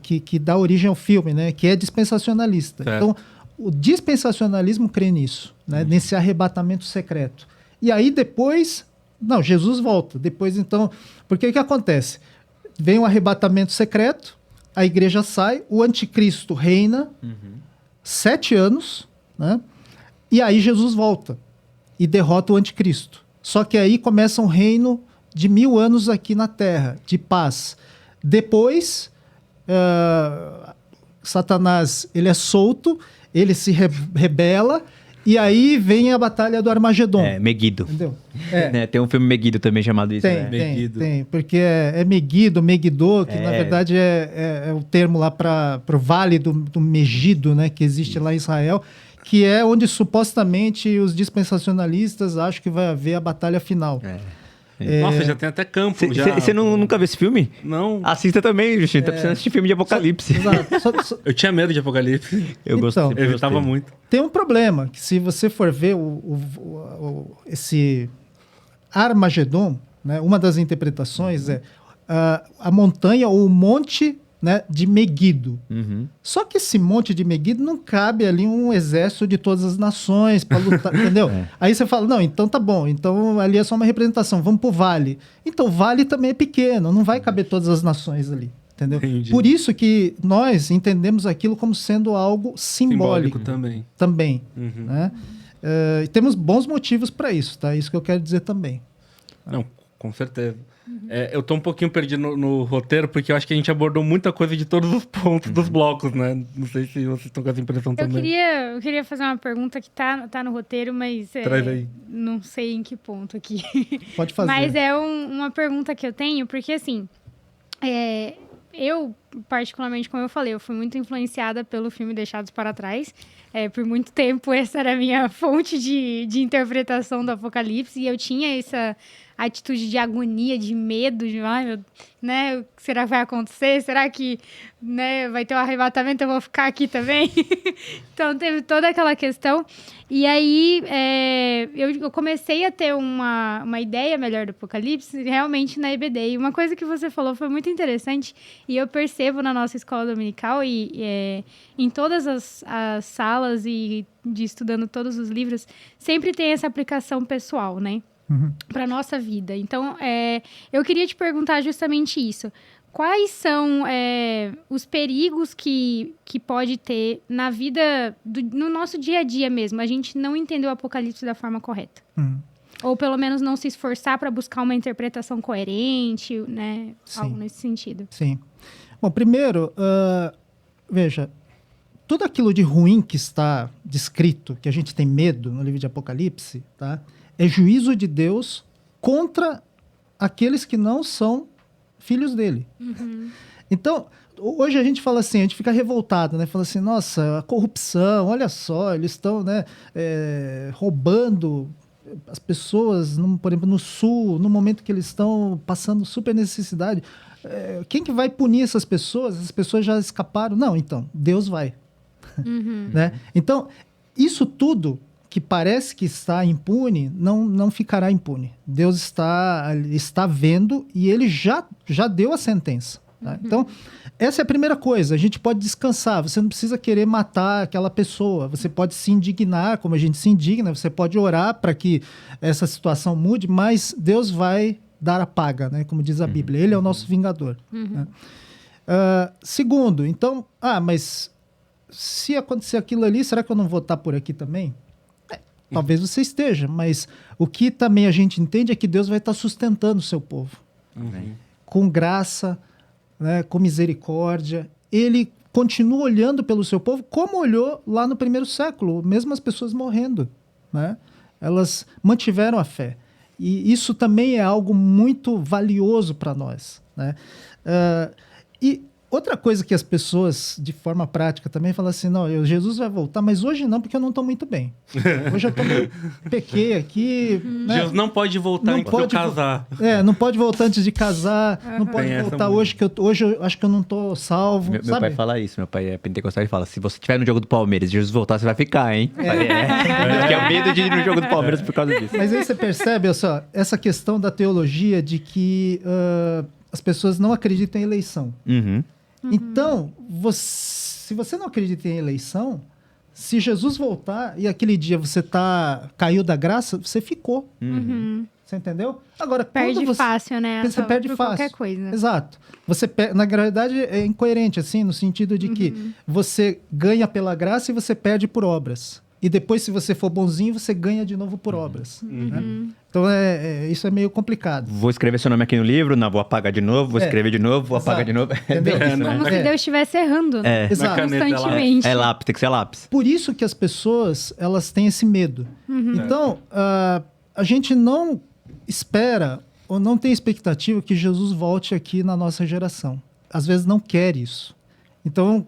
que dá origem ao filme, né? Que é dispensacionalista. Certo. Então, o dispensacionalismo crê nisso, né? Nesse arrebatamento secreto. E aí depois, não, Jesus volta. Depois, então, porque o que acontece? Vem o arrebatamento secreto, a igreja sai, o anticristo reina 7 anos, né? E aí Jesus volta e derrota o anticristo. Só que aí começa um reino de 1000 anos aqui na Terra, de paz. Depois, Satanás ele é solto, ele se rebela, e aí vem a batalha do Armagedon. Megiddo. Entendeu? Né? Tem um filme Megiddo também chamado isso, né? Tem, porque é Megiddo, Megiddo, que na verdade é o termo lá para o vale do Megido, né, que existe lá em Israel, que é onde supostamente os dispensacionalistas acham que vai haver a batalha final. Nossa, já tem até campo. Você nunca viu esse filme? Não. Assista também, Justin. Tá precisando assistir filme de apocalipse. Exato. Eu tinha medo de Apocalipse. Eu gostei. Eu evitava muito. Tem um problema, que se você for ver esse Armagedon, né, uma das interpretações é a montanha ou o monte, né, de Megiddo. Só que esse monte de Megiddo não cabe ali um exército de todas as nações para lutar, entendeu? Aí você fala, não, então tá bom, então ali é só uma representação, vamos pro vale. Então o vale também é pequeno, não vai caber todas as nações ali, entendeu? Entendi. Por isso que nós entendemos aquilo como sendo algo simbólico também. Né? E temos bons motivos para isso, tá? Isso que eu quero dizer também. Não, com certeza. Eu tô um pouquinho perdido no roteiro, porque eu acho que a gente abordou muita coisa de todos os pontos dos blocos, né? Não sei se vocês estão com essa impressão também. Eu queria fazer uma pergunta que tá no roteiro, mas Traz aí. Não sei em que ponto aqui. Pode fazer. Mas é uma pergunta que eu tenho, porque assim, eu, particularmente, como eu falei, eu fui muito influenciada pelo filme Deixados para Trás. Por muito tempo, essa era a minha fonte de interpretação do Apocalipse, e eu tinha essa atitude de agonia, de medo, né? Será que vai acontecer? Será que, né, vai ter um arrebatamento? Eu vou ficar aqui também? Então, teve toda aquela questão. E aí, eu comecei a ter uma ideia melhor do Apocalipse, realmente na EBD. E uma coisa que você falou foi muito interessante, e eu percebo na nossa escola dominical e em todas as salas e estudando todos os livros, sempre tem essa aplicação pessoal, né? Para nossa vida. Então, eu queria te perguntar justamente isso. Quais são os perigos que pode ter na vida, no nosso dia a dia mesmo? A gente não entender o Apocalipse da forma correta. Ou pelo menos não se esforçar para buscar uma interpretação coerente, né? Sim. Algo nesse sentido. Sim. Bom, primeiro, veja, tudo aquilo de ruim que está descrito, que a gente tem medo no livro de Apocalipse, tá? É juízo de Deus contra aqueles que não são filhos dele. Então, hoje a gente fala assim, a gente fica revoltado, né? Fala assim, nossa, a corrupção, olha só, eles estão, né, roubando as pessoas, por exemplo, no Sul, no momento que eles estão passando super necessidade. Quem que vai punir essas pessoas? As pessoas já escaparam? Não, então, Deus vai. Né? Então, isso tudo que parece que está impune, não ficará impune. Deus está vendo e ele já deu a sentença. Tá? Então, essa é a primeira coisa. A gente pode descansar. Você não precisa querer matar aquela pessoa. Você pode se indignar, como a gente se indigna. Você pode orar para que essa situação mude, mas Deus vai dar a paga, né? Como diz a Bíblia. Ele é o nosso vingador. Né? Segundo, então, mas se acontecer aquilo ali, será que eu não vou estar por aqui também? Talvez você esteja, mas o que também a gente entende é que Deus vai estar sustentando o seu povo. Com graça, né, com misericórdia. Ele continua olhando pelo seu povo como olhou lá no primeiro século, mesmo as pessoas morrendo. Né? Elas mantiveram a fé. E isso também é algo muito valioso para nós. Né? E outra coisa que as pessoas, de forma prática, também falam assim, não, Jesus vai voltar, mas hoje não, porque eu não estou muito bem. Hoje eu pequei aqui. Né? Jesus não pode voltar antes de eu casar. Não pode voltar antes de casar, não pode voltar hoje, hoje eu acho que eu não estou salvo. Meu pai fala isso, meu pai é pentecostal e fala, se você estiver no jogo do Palmeiras e Jesus voltar, você vai ficar, hein? Acho que é o medo de ir no jogo do Palmeiras por causa disso. Mas aí você percebe, olha só, essa questão da teologia de que as pessoas não acreditam em eleição. Então, se você não acredita em eleição, se Jesus voltar e aquele dia você caiu da graça, você ficou. Você entendeu? Agora, perde fácil, né? Você perde fácil. Qualquer coisa. Exato. Na verdade, é incoerente, assim, no sentido de que você ganha pela graça e você perde por obras. E depois, se você for bonzinho, você ganha de novo por obras. Né? Então, isso é meio complicado. Vou escrever seu nome aqui no livro, não, vou apagar de novo, vou escrever de novo, vou apagar de novo. Entendeu? Como se Deus estivesse errando, né? Exato. Constantemente. É lápis, tem que ser lápis. Por isso que as pessoas, elas têm esse medo. Então, a gente não espera ou não tem expectativa que Jesus volte aqui na nossa geração. Às vezes não quer isso. Então,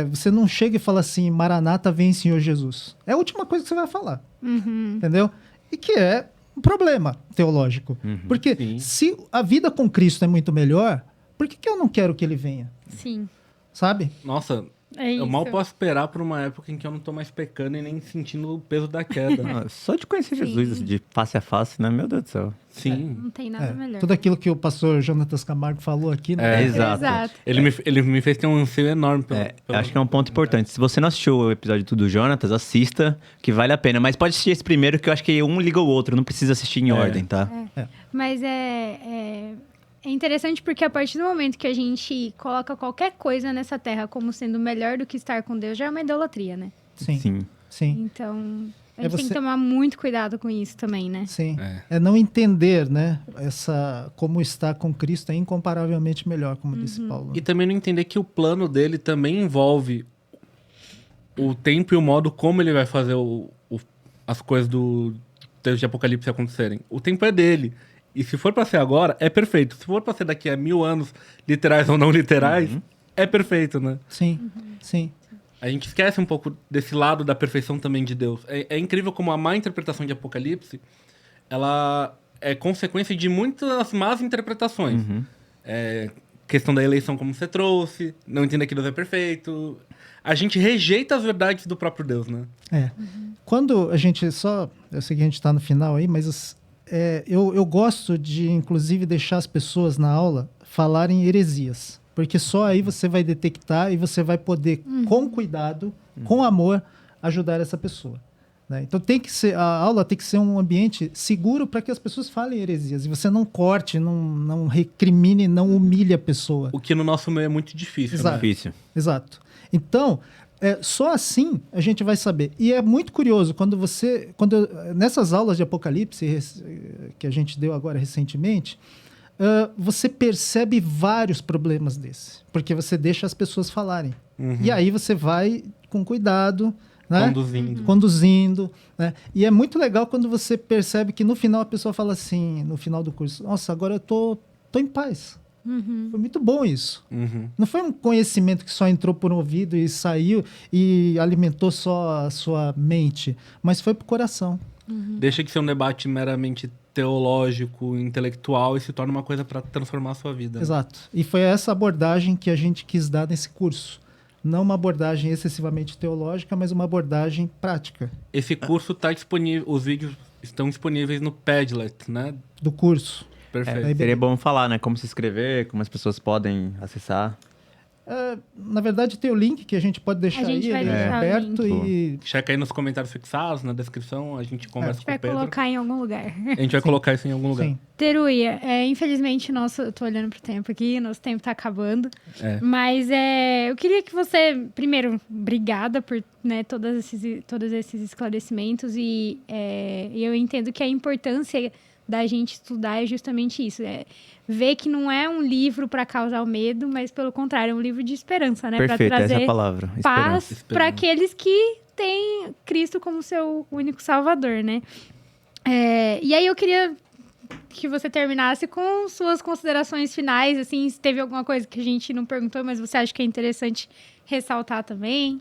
você não chega e fala assim, Maranata, vem Senhor Jesus. É a última coisa que você vai falar. Entendeu? E que é um problema teológico. Porque se a vida com Cristo é muito melhor, por que eu não quero que ele venha? Sim. Sabe? Nossa, eu mal posso esperar por uma época em que eu não tô mais pecando e nem sentindo o peso da queda. Só de conhecer Jesus de face a face, né? Meu Deus do céu. Sim. Não tem nada melhor. Tudo aquilo que o pastor Jonatas Camargo falou aqui, né? Exato. Ele me fez ter um anseio enorme. Acho que é um ponto importante. Se você não assistiu o episódio do Jonatas, assista, que vale a pena. Mas pode assistir esse primeiro, que eu acho que um liga o outro. Não precisa assistir em ordem, tá? Mas é interessante porque a partir do momento que a gente coloca qualquer coisa nessa terra como sendo melhor do que estar com Deus, já é uma idolatria, né? Sim. Então, a gente tem que tomar muito cuidado com isso também, né? Sim. É não entender, né? Como estar com Cristo é incomparavelmente melhor, como disse Paulo. E também não entender que o plano dele também envolve o tempo e o modo como ele vai fazer as coisas do texto de Apocalipse acontecerem. O tempo é dele. E se for pra ser agora, é perfeito. Se for pra ser daqui a 1000 anos, literais ou não literais, é perfeito, né? Sim, sim. A gente esquece um pouco desse lado da perfeição também de Deus. É incrível como a má interpretação de Apocalipse, ela é consequência de muitas más interpretações. Questão da eleição, como você trouxe, não entender que Deus é perfeito. A gente rejeita as verdades do próprio Deus, né? Quando a gente eu sei que a gente tá no final aí, mas eu gosto de, inclusive, deixar as pessoas na aula falarem heresias. Porque só aí você vai detectar e você vai poder, com cuidado, com amor, ajudar essa pessoa. Né? Então a aula tem que ser um ambiente seguro para que as pessoas falem heresias. E você não corte, não recrimine, não humilhe a pessoa. O que no nosso meio é muito difícil. Exato. Né? Difícil. Exato. Então, só assim a gente vai saber. E é muito curioso, nessas aulas de Apocalipse que a gente deu agora recentemente, você percebe vários problemas desses, porque você deixa as pessoas falarem. E aí você vai com cuidado, né? Conduzindo. Né? E é muito legal quando você percebe que no final a pessoa fala assim, no final do curso, nossa, agora eu tô em paz. Foi muito bom isso. Uhum. Não foi um conhecimento que só entrou por um ouvido e saiu e alimentou só a sua mente, mas foi pro coração. Deixa de ser um debate meramente teológico, intelectual e se torna uma coisa para transformar a sua vida. Exato. E foi essa abordagem que a gente quis dar nesse curso. Não uma abordagem excessivamente teológica, mas uma abordagem prática Esse curso está disponível, os vídeos estão disponíveis no Padlet, né? do curso. Perfeito. Seria bom falar, né? Como se inscrever, como as pessoas podem acessar. Na verdade, tem o link que a gente pode deixar A gente aí, vai ele é deixar o aberto e Checa aí nos comentários fixados, na descrição, a gente conversa com Vai o Pedro. colocar em algum lugar. A gente vai colocar isso em algum lugar. sim. Teruia, infelizmente, eu tô olhando pro tempo aqui, nosso tempo tá acabando. É. Mas eu queria que você, primeiro, obrigada por, né, todos esses esclarecimentos. E eu entendo que a importância da gente estudar é justamente isso. Ver que não é um livro para causar o medo, mas pelo contrário, é um livro de esperança, né? Para Perfeito, essa é trazer a palavra. paz Esperança. para aqueles que têm Cristo como seu único salvador, né? E aí eu queria que você terminasse com suas considerações finais, assim, se teve alguma coisa que a gente não perguntou, mas você acha que é interessante ressaltar também.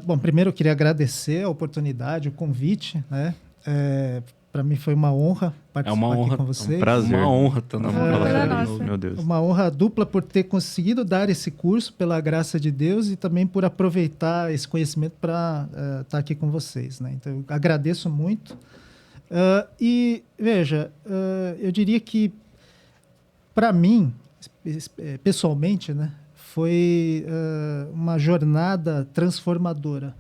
Bom, primeiro eu queria agradecer a oportunidade, o convite, né? Para mim foi uma honra participar honra, aqui com É um vocês. prazer. Uma honra estar na Uma mão honra dela. nossa. Meu Deus. Uma honra dupla por ter conseguido dar esse curso pela graça de Deus e também por aproveitar esse conhecimento para estar aqui com vocês, né? Então, eu agradeço muito. E, veja, eu diria que, para mim, pessoalmente, né, foi uma jornada transformadora.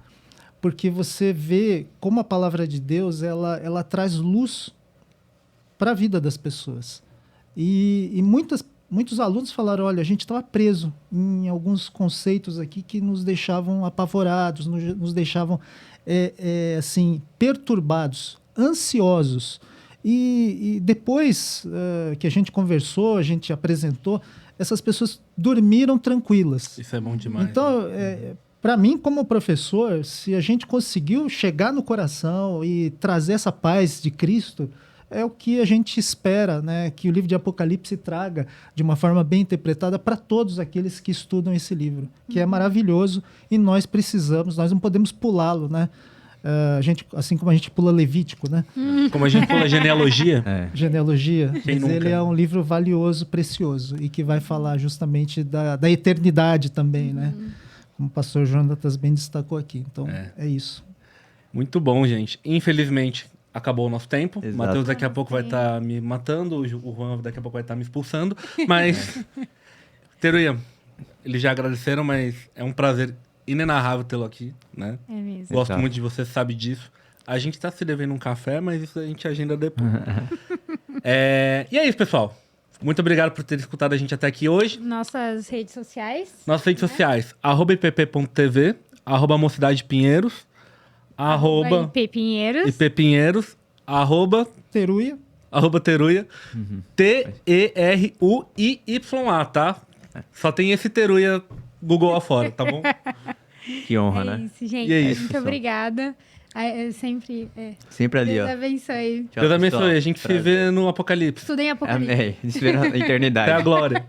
Porque você vê como a palavra de Deus ela traz luz para a vida das pessoas. E muitos alunos falaram, olha, a gente estava preso em alguns conceitos aqui que nos deixavam apavorados, nos deixavam assim, perturbados, ansiosos. E depois que a gente conversou, a gente apresentou, essas pessoas dormiram tranquilas. Isso é bom demais. Então, para mim, como professor, se a gente conseguiu chegar no coração e trazer essa paz de Cristo, é o que a gente espera, né? Que o livro de Apocalipse traga de uma forma bem interpretada para todos aqueles que estudam esse livro, que é maravilhoso e nós não podemos pulá-lo, né? Assim como a gente pula Levítico, né? Como a gente pula genealogia, Genealogia, Quem mas nunca? ele é um livro valioso, precioso e que vai falar justamente da eternidade também, né? Como o pastor Jonatas bem destacou aqui. Então, é isso. muito bom, gente. Infelizmente, acabou o nosso tempo. O Exato. Matheus daqui a pouco vai estar me matando, o Juan daqui a pouco vai estar me expulsando. Mas, Teruia, eles já agradeceram, mas é um prazer inenarrável tê-lo aqui, né? É mesmo. Gosto Exato. muito de você, sabe disso. A gente tá se devendo um café, mas isso a gente agenda depois. E é isso, pessoal. Muito obrigado por ter escutado a gente até aqui hoje. Nossas redes sociais. Nossas redes sociais, @ipp.tv, @mocidadepinheiros, Pinheiros. @ippinheiros, Teruia, @teruia, TERUIYA, tá? Só tem esse Teruia Google afora, tá bom? Que honra, né? Isso, gente. E é isso, Muito pessoal. obrigada. Sempre ali, Deus ó. abençoe. Tchau, Deus abençoe, pessoal. a gente se Prazer. vê no Apocalipse. Estudem Apocalipse. Amém. Espera a eternidade. Até a glória.